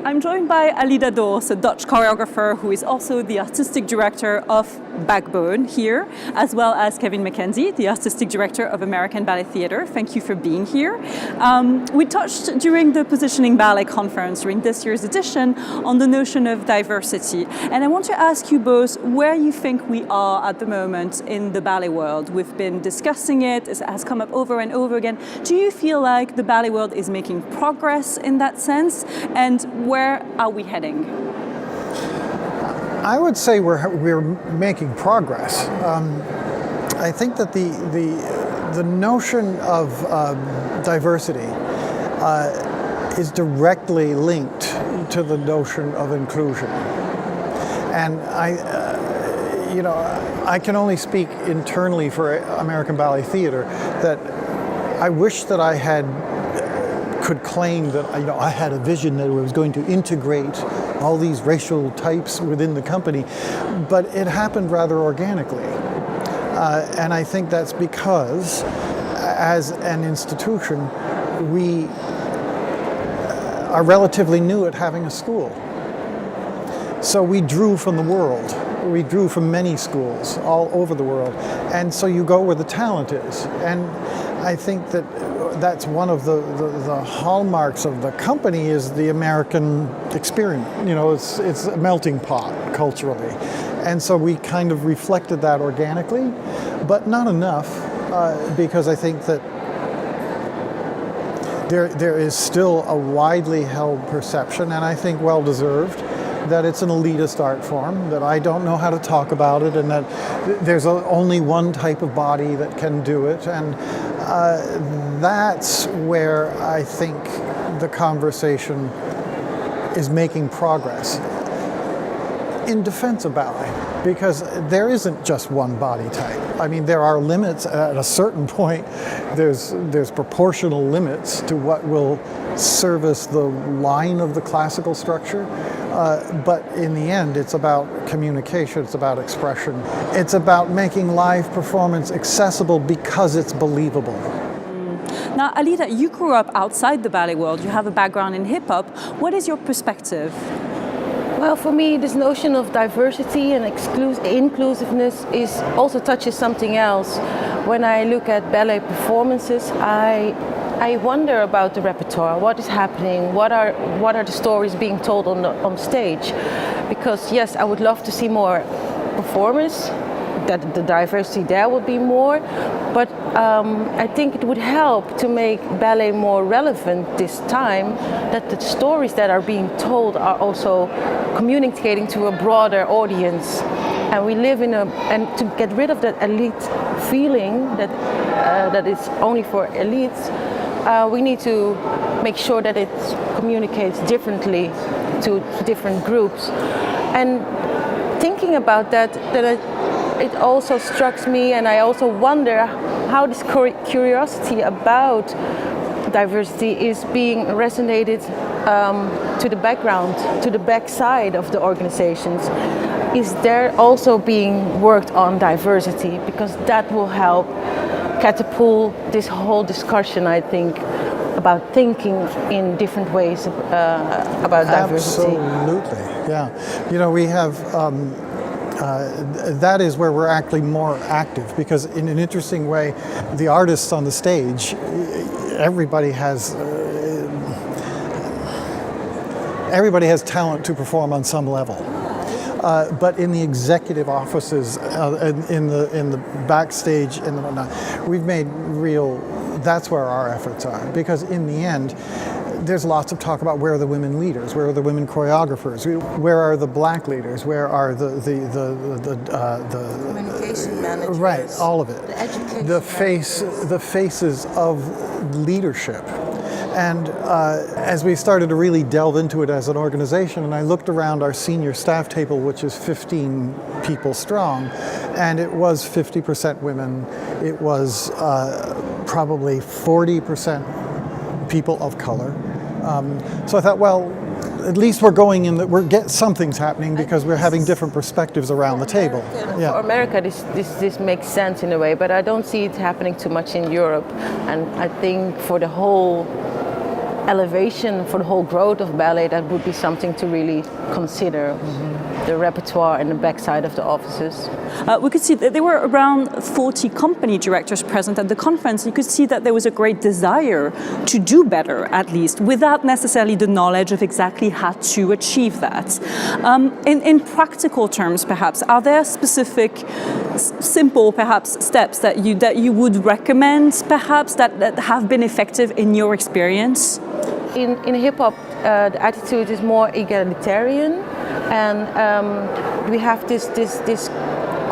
I'm joined by Alida Dors, a Dutch choreographer who is also the artistic director of Backbone here, as well as Kevin McKenzie, the artistic director of American Ballet Theatre. Thank you for being here. We touched during the Positioning Ballet Conference during this year's edition on the notion of diversity. And I want to ask you both where you think we are at the moment in the ballet world. We've been discussing it, it has come up over and over again. Do you feel like the ballet world is making progress in that sense? And where are we heading? I would say we're making progress. I think that the notion of diversity is directly linked to the notion of inclusion, and I can only speak internally for American Ballet Theatre that I wish that I could claim that I had a vision that I was going to integrate all these racial types within the company, but it happened rather organically. And I think that's because, as an institution, we are relatively new at having a school. So we drew from the world. We drew from many schools all over the world. And so you go where the talent is. And I think that that's one of the hallmarks of the company is the American experience. It's a melting pot culturally. And so we kind of reflected that organically, but not enough, because I think that there is still a widely held perception, and I think well-deserved, that it's an elitist art form, that I don't know how to talk about it, and that there's only one type of body that can do it. And that's where I think the conversation is making progress in defense of ballet, because there isn't just one body type. I mean, there are limits at a certain point. There's proportional limits to what will service the line of the classical structure. But in the end, it's about communication, it's about expression. It's about making live performance accessible because it's believable. Now, Alida, you grew up outside the ballet world. You have a background in hip-hop. What is your perspective? Well, for me, this notion of diversity and inclusiveness also touches something else. When I look at ballet performances, I wonder about the repertoire. What is happening? What are the stories being told on stage? Because yes, I would love to see more performers, that the diversity there would be more, but I think it would help to make ballet more relevant this time, that the stories that are being told are also communicating to a broader audience. And we live and to get rid of that elite feeling that it's only for elites, we need to make sure that it communicates differently to different groups. And thinking about that it also struck me, and I also wonder how this curiosity about diversity is being resonated to the background, to the backside of the organizations. Is there also being worked on diversity? Because that will help catapult this whole discussion, I think, about thinking in different ways about diversity. Absolutely, yeah. We have that is where we're actually more active, because in an interesting way, the artists on the stage, everybody has talent to perform on some level. But in the executive offices, in the backstage, and whatnot, we've made that's where our efforts are. Because in the end, there's lots of talk about where are the women leaders, where are the women choreographers, where are the black leaders, where are the communication managers, right, all of it, the education the faces of leadership. And as we started to really delve into it as an organization, and I looked around our senior staff table, which is 15 people strong, and it was 50% women. It was probably 40% people of color. So I thought, well, at least we're going in that something's happening, because we're having different perspectives around the table. Yeah. For America, this makes sense in a way, but I don't see it happening too much in Europe. And I think for the whole elevation for the whole growth of ballet, that would be something to really consider. The repertoire and the backside of the offices. We could see that there were around 40 company directors present at the conference. You could see that there was a great desire to do better, at least, without necessarily the knowledge of exactly how to achieve that. In practical terms, perhaps, are there specific, simple, perhaps, steps that you would recommend, perhaps, that have been effective in your experience? In hip hop, the attitude is more egalitarian. And we have this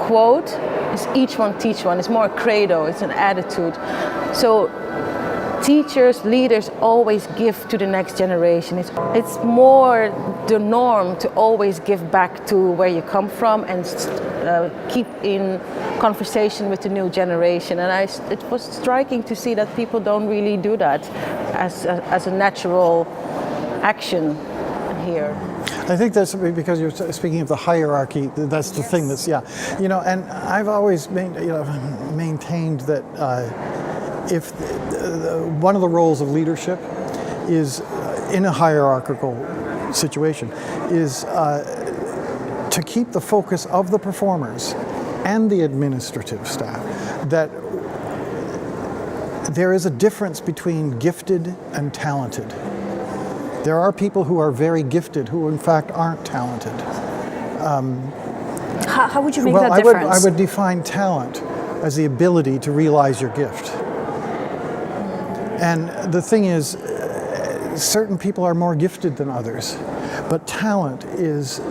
quote, is each one teach one. It's more a credo, it's an attitude. So teachers, leaders always give to the next generation. It's more the norm to always give back to where you come from and keep in conversation with the new generation. And it was striking to see that people don't really do that as a natural action here. I think that's because you're speaking of the hierarchy. That's the thing that's, and I've always maintained that if one of the roles of leadership is in a hierarchical situation is to keep the focus of the performers and the administrative staff, that there is a difference between gifted and talented. There are people who are very gifted who in fact aren't talented. How would you make that difference? I would define talent as the ability to realize your gift. And the thing is, certain people are more gifted than others, but talent is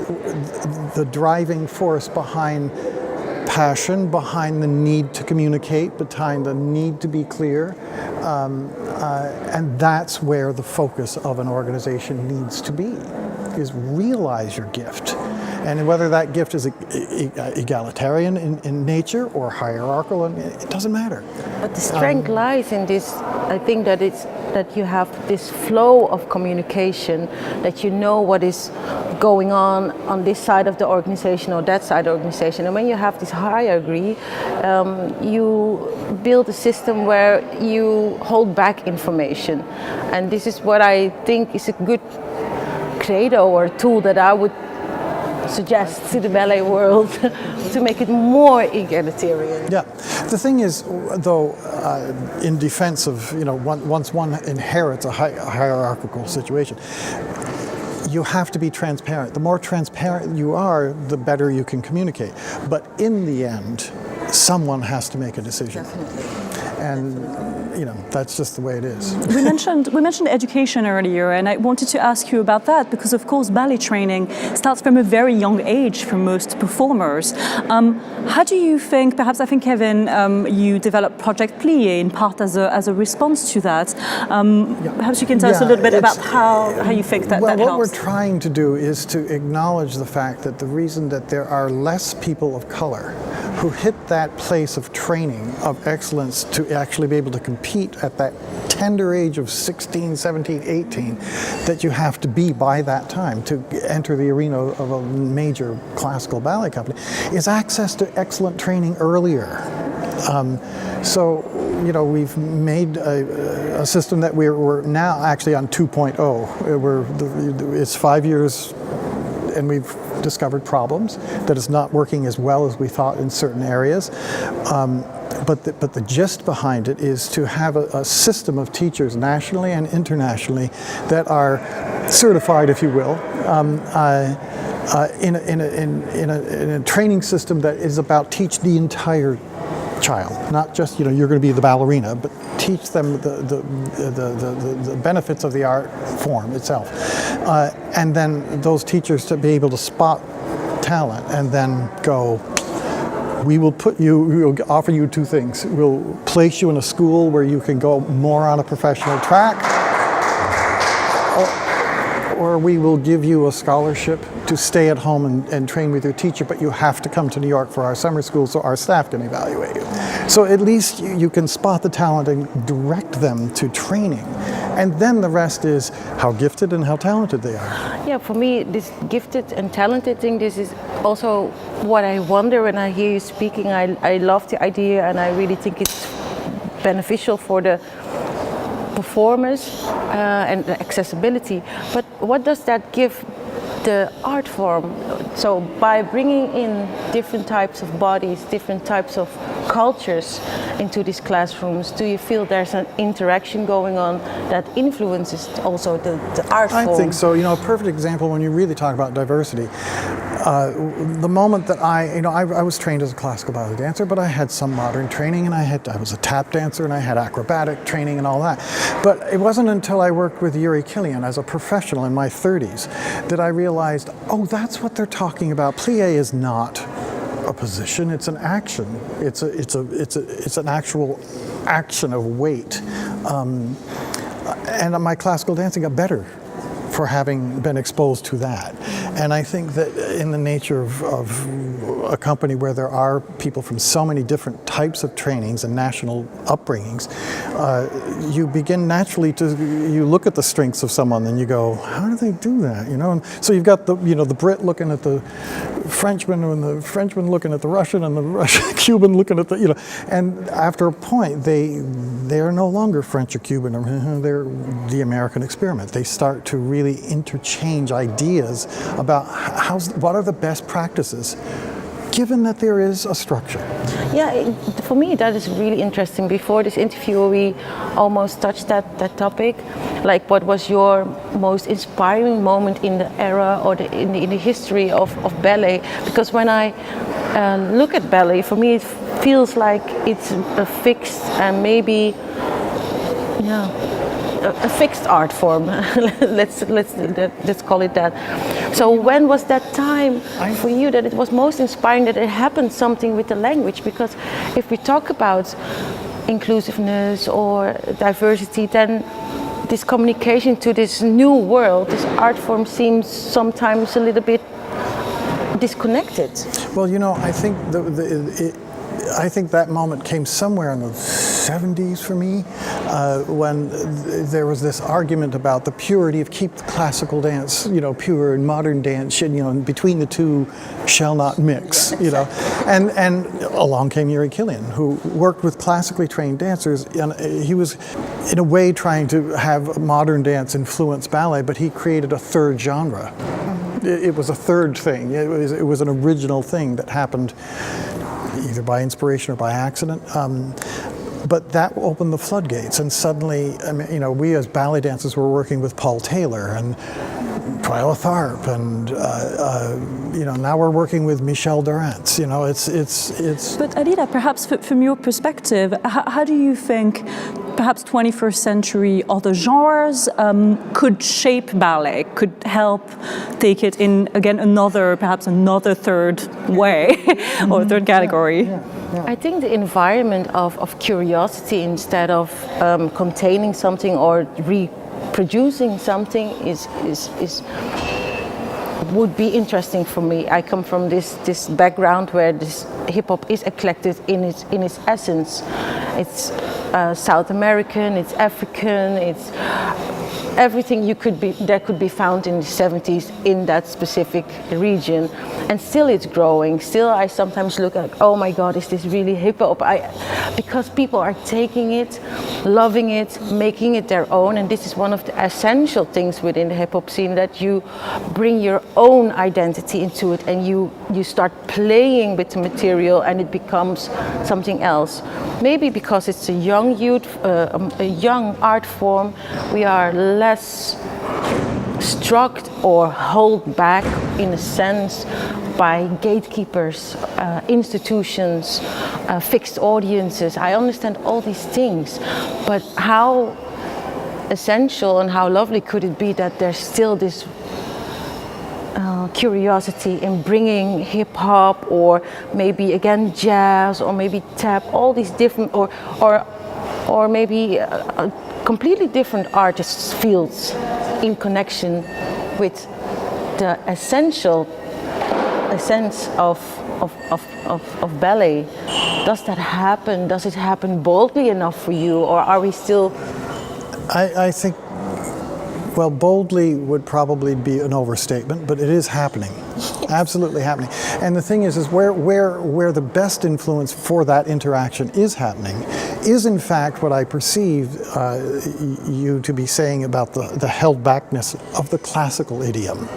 the driving force behind passion, behind the need to communicate, behind the need to be clear. And that's where the focus of an organization needs to be, is realize your gift. And whether that gift is egalitarian in nature or hierarchical, it doesn't matter. But the strength lies in this, I think that you have this flow of communication, that you know what is going on this side of the organization or that side of the organization. And when you have this hierarchy, you build a system where you hold back information. And this is what I think is a good credo or tool that I would suggest to the ballet world to make it more egalitarian. Yeah, the thing is, though, in defense of, once one inherits a hierarchical situation, you have to be transparent. The more transparent you are, the better you can communicate. But in the end, someone has to make a decision. Definitely. And that's just the way it is. We mentioned education earlier, and I wanted to ask you about that because, of course, ballet training starts from a very young age for most performers. How do you think? Perhaps I think, Kevin, you developed Project Plié in part as a response to that. Perhaps you can tell us a little bit about how you think that helps. What we're trying to do is to acknowledge the fact that the reason that there are less people of color who hit that place of training of excellence to actually be able to compete at that tender age of 16, 17, 18 that you have to be by that time to enter the arena of a major classical ballet company is access to excellent training earlier. So we've made a system that we're now actually on 2.0. It's 5 years and we've discovered problems, that it's not working as well as we thought in certain areas. But the gist behind it is to have a system of teachers nationally and internationally that are certified, if you will, in a training system that is about teach the entire child, not just you're going to be the ballerina, but teach them the benefits of the art form itself, and then those teachers to be able to spot talent and then go. We will offer you two things. We'll place you in a school where you can go more on a professional track, or we will give you a scholarship to stay at home and train with your teacher, but you have to come to New York for our summer school so our staff can evaluate you. So at least you can spot the talent and direct them to training. And then the rest is how gifted and how talented they are. Yeah, for me, this gifted and talented thing, this is also what I wonder when I hear you speaking. I love the idea and I really think it's beneficial for the performers and the accessibility. But what does that give the art form? So by bringing in different types of bodies, different types of cultures into these classrooms, do you feel there's an interaction going on that influences also the art form? I think so. A perfect example when you really talk about diversity. The moment that I was trained as a classical ballet dancer, but I had some modern training, and I was a tap dancer, and I had acrobatic training and all that. But it wasn't until I worked with Yuri Kilian as a professional in my 30s that I realized, oh, that's what they're talking about. Plie is not a position; it's an action. It's an actual action of weight. And my classical dancing got better for having been exposed to that. And I think that in the nature of a company where there are people from so many different types of trainings and national upbringings, you begin naturally you look at the strengths of someone and you go, how do they do that? And so you've got the Brit looking at the Frenchman, and the Frenchman looking at the Russian, and the Russian Cuban looking at the, and after a point they are no longer French or Cuban, they're the American experiment. They start to really interchange ideas about what are the best practices, given that there is a structure. Yeah, for me that is really interesting. Before this interview we almost touched that topic. Like, what was your most inspiring moment in the era or in the history of ballet? Because when I look at ballet, for me it feels like it's a fixed and maybe a fixed art form. let's call it that. So when was that time for you that it was most inspiring, that it happened something with the language? Because if we talk about inclusiveness or diversity, then this communication to this new world, this art form, seems sometimes a little bit disconnected. Well, I think I think that moment came somewhere in the 70s for me, when there was this argument about the purity of keep the classical dance, pure, and modern dance, and between the two shall not mix, And along came Yuri Kilian, who worked with classically trained dancers, and he was in a way trying to have modern dance influence ballet, but he created a third genre. It was a third thing. It was an original thing that happened either by inspiration or by accident. But that opened the floodgates, and suddenly, we as ballet dancers were working with Paul Taylor and Twyla Tharp, and now we're working with Michel Durance. It's. But Alida, perhaps from your perspective, how do you think perhaps 21st century other genres could shape ballet, could help take it in again perhaps another third way or third category? Yeah. I think the environment of curiosity instead of containing something or reproducing something would be interesting for me. I come from this background where this hip hop is eclectic in its essence. It's South American, it's African, it's everything that could be found in the 70s in that specific region, and still it's growing. Still, I sometimes look at, oh my God, is this really hip hop? Because people are taking it, loving it, making it their own, and this is one of the essential things within the hip hop scene, that you bring your own identity into it and you start playing with the material, and it becomes something else. Maybe because it's a young youth, a young art form, we are less struck or hold back in a sense by gatekeepers, institutions, fixed audiences. I understand all these things, but how essential and how lovely could it be that there's still this curiosity in bringing hip hop, or maybe again jazz, or maybe tap, all these different, or maybe completely different artists' fields in connection with the essence of ballet. Does that happen? Does it happen boldly enough for you, or are we still? I think, well, boldly would probably be an overstatement, but it is happening. Yes. Absolutely happening. And the thing is where the best influence for that interaction is happening is in fact what I perceive you to be saying about the held backness of the classical idiom.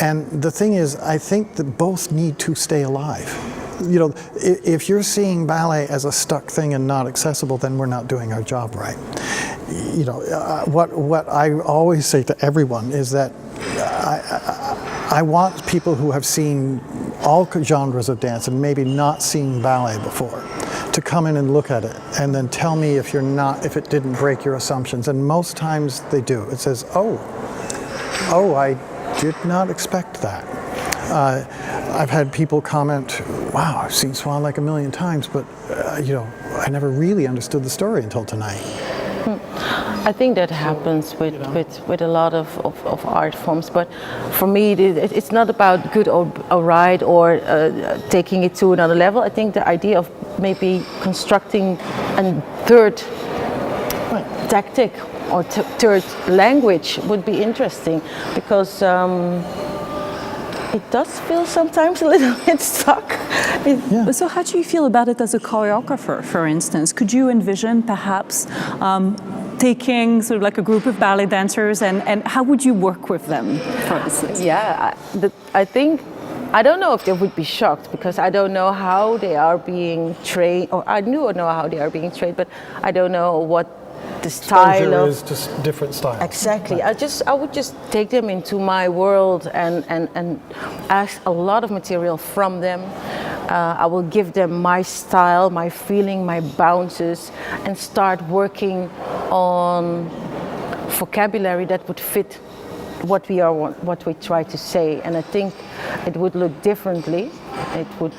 And the thing is, I think that both need to stay alive. You know, if you're seeing ballet as a stuck thing and not accessible, then we're not doing our job right. You know, what I always say to everyone is that I want people who have seen all genres of dance and maybe not seen ballet before to come in and look at it and then tell me if it didn't break your assumptions. And most times they do. It says, oh, I did not expect that. I've had people comment, wow, I've seen Swan like a million times, but you know, I never really understood the story until tonight. I think that happens with a lot of art forms, but for me it's not about good or right or taking it to another level. I think the idea of maybe constructing a third tactic or third language would be interesting, because it does feel sometimes a little bit stuck. Yeah. So how do you feel about it as a choreographer, for instance? Could you envision perhaps taking sort of like a group of ballet dancers and how would you work with them, for instance? Yeah, I think, I don't know if they would be shocked, because I don't know how they are being trained, or I do know how they are being trained, but I don't know what the style of... is just different styles. Exactly. I would just take them into my world and ask a lot of material from them. I will give them my style, my feeling, my bounces, and start working on vocabulary that would fit what we try to say. And I think it would look differently. It would,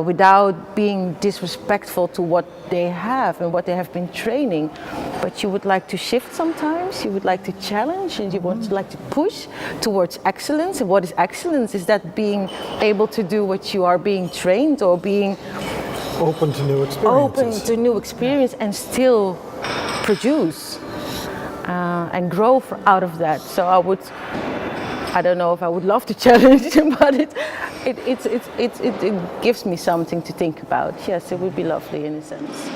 without being disrespectful to what they have and what they have been training. But you would like to shift sometimes, you would like to challenge, and you would like to push towards excellence. And what is excellence? Is that being able to do what you are being trained, or being open to new experiences. Open to new experience and still produce and grow out of that. So I don't know if I would love to challenge them, but it gives me something to think about. Yes, it would be lovely in a sense.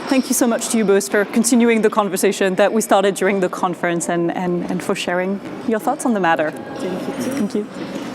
Thank you so much to you both for continuing the conversation that we started during the conference and for sharing your thoughts on the matter. Thank you. Thank you.